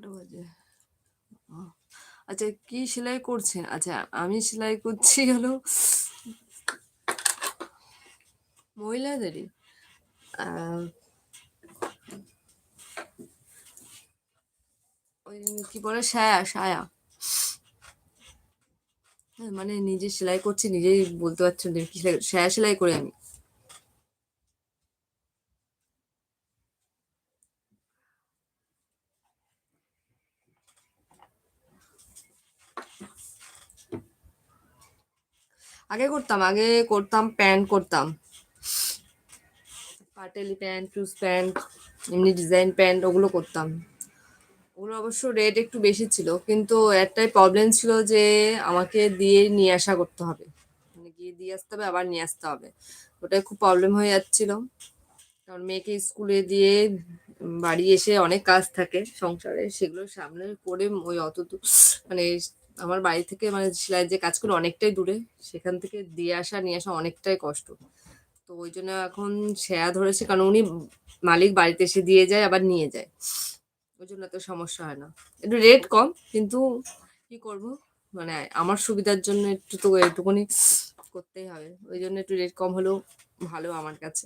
কটা বাজে? আচ্ছা, কি সেলাই করছেন? আচ্ছা, আমি সেলাই করছি হলো মহিলাদেরই। আহ, ওই কি বলে, সায়া সায়া। হ্যাঁ, মানে নিজে সেলাই করছি, নিজেই বলতে পারছি না কি সেলাই, সায়া সেলাই করি আমি। আগে করতাম প্যান্ট করতাম, পাটালি প্যান্ট, টুস প্যান্ট, এমনি ডিজাইন প্যান্ট ওগুলো করতাম। ওগুলো অবশ্য রেট একটু বেশি ছিল, কিন্তু একটাই প্রবলেম ছিল যে আমাকে দিয়ে নিয়ে আসা করতে হবে, মানে গিয়ে দিয়ে আসতে হবে আবার নিয়ে আসতে হবে। ওটাই খুব প্রবলেম হয়ে যাচ্ছিল, কারণ মেয়েকে স্কুলে দিয়ে বাড়ি এসে অনেক কাজ থাকে সংসারে, সেগুলো সামনে করে ওই অত মানে আমার বাড়ি থেকে মানে সেলাই যে কাজ করে অনেকটাই দূরে, সেখান থেকে দিয়ে আসা নিয়ে আসা অনেকটাই কষ্ট। তো ওই জন্য এখন সেয়া ধরেছে, কারণ উনি মালিক বাড়িতে এসে দিয়ে যায় আবার নিয়ে যায়, ওই জন্য এত সমস্যা হয় না। একটু রেট কম, কিন্তু কি করব, মানে আমার সুবিধার জন্য একটু তো এইটুকুনি করতেই হবে, ওই জন্য একটু রেট কম হলেও ভালো আমার কাছে।